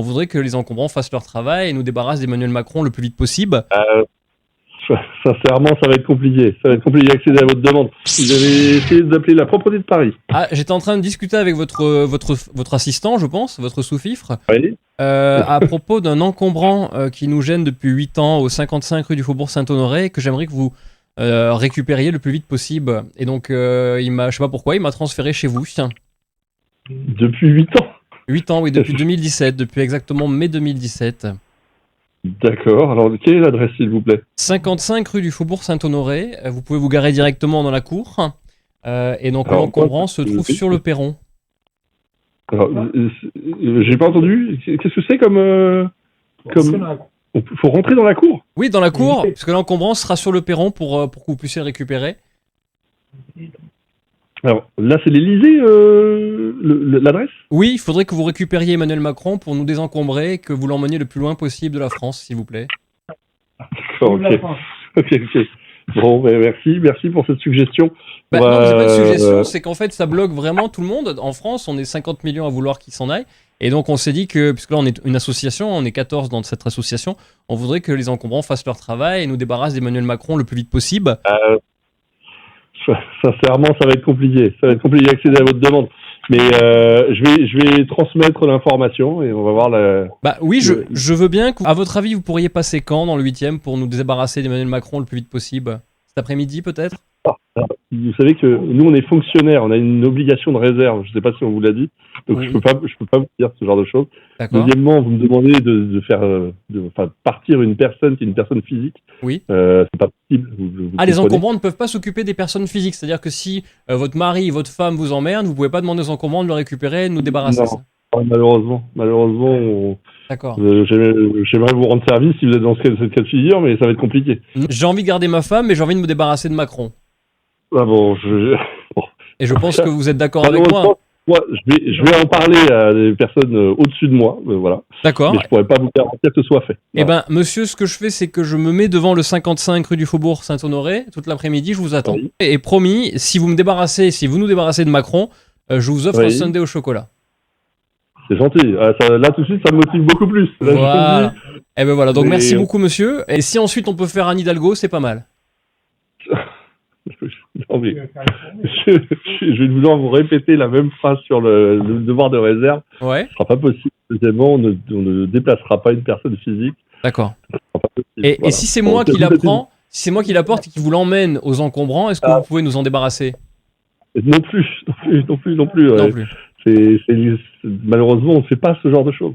On voudrait que les encombrants fassent leur travail et nous débarrassent d'Emmanuel Macron le plus vite possible. Sincèrement, ça va être compliqué. Ça va être compliqué d'accéder à votre demande. Vous avez essayé d'appeler la propreté de Paris. Ah, j'étais en train de discuter avec votre assistant, je pense, votre sous-fifre, Oui. à propos d'un encombrant qui nous gêne depuis 8 ans au 55 rue du Faubourg Saint-Honoré, que j'aimerais que vous récupériez le plus vite possible. Et donc, je sais pas pourquoi, il m'a transféré chez vous. Tiens. Depuis 8 ans. 8 ans, oui, depuis 2017, depuis exactement mai 2017. D'accord. Alors, quelle est l'adresse, s'il vous plaît? 55 rue du Faubourg Saint-Honoré. Vous pouvez vous garer directement dans la cour. Et donc, Alors, l'encombrant se trouve oui. sur le perron. Alors, j'ai pas entendu. Qu'est-ce que c'est comme... Faut rentrer dans la cour? Oui, dans la cour, parce que l'encombrant sera sur le perron pour que vous puissiez le récupérer. Alors, là, c'est l'Élysée, l'adresse? Oui, il faudrait que vous récupériez Emmanuel Macron pour nous désencombrer et que vous l'emmeniez le plus loin possible de la France, s'il vous plaît. D'accord, ok. Bon, ben, merci pour cette suggestion. Non, c'est pas une suggestion, c'est qu'en fait, ça bloque vraiment tout le monde. En France, on est 50 millions à vouloir qu'il s'en aille. Et donc, on s'est dit que, puisque là, on est une association, on est 14 dans cette association, on voudrait que les encombrants fassent leur travail et nous débarrassent d'Emmanuel Macron le plus vite possible. Sincèrement, ça va être compliqué. Ça va être compliqué d'accéder à votre demande. Mais je vais transmettre l'information et on va voir la... Oui, je veux bien que, à votre avis, vous pourriez passer quand dans le 8e pour nous débarrasser d'Emmanuel Macron le plus vite possible? Cet après-midi, peut-être? Vous savez que nous, on est fonctionnaires, on a une obligation de réserve. Je ne sais pas si on vous l'a dit, donc Oui. je peux pas vous dire ce genre de choses. D'accord. Deuxièmement, vous me demandez de faire partir une personne qui est une personne physique. Oui. C'est pas possible. Vous Les comprenez. encombrants ne peuvent pas s'occuper des personnes physiques. C'est-à-dire que si votre mari, votre femme vous emmerde, vous pouvez pas demander aux encombrants de le récupérer et de nous débarrasser. Non, malheureusement, D'accord. j'aimerais vous rendre service si vous êtes dans cette cas de figure, mais ça va être compliqué. J'ai envie de garder ma femme, mais j'ai envie de me débarrasser de Macron. Ah bon, Et je pense que vous êtes d'accord avec moi. Moi, je vais en parler à des personnes au-dessus de moi, voilà. D'accord. Mais je pourrais pas vous garantir que ce soit fait. Eh ben, monsieur, ce que je fais, c'est que je me mets devant le 55 rue du Faubourg Saint-Honoré toute l'après-midi. Je vous attends. Oui. Et promis, si vous nous débarrassez de Macron, je vous offre un sundae au chocolat. C'est gentil. Là, tout de suite, ça me motive beaucoup plus. Là, Voilà. Eh ben voilà. Donc Mais- merci beaucoup, monsieur. Et si ensuite on peut faire Anne Hidalgo, c'est pas mal. Non, mais je vais vous répéter la même phrase sur le devoir de réserve. Ouais. Ce sera pas possible. Deuxièmement, on ne déplacera pas une personne physique. D'accord. Ce sera pas possible. Et Voilà. si c'est moi qui l'apprends, si c'est moi qui l'apporte et qui vous l'emmène aux encombrants, est-ce que vous pouvez nous en débarrasser? Non plus. Non plus. Malheureusement, on ne fait pas ce genre de choses.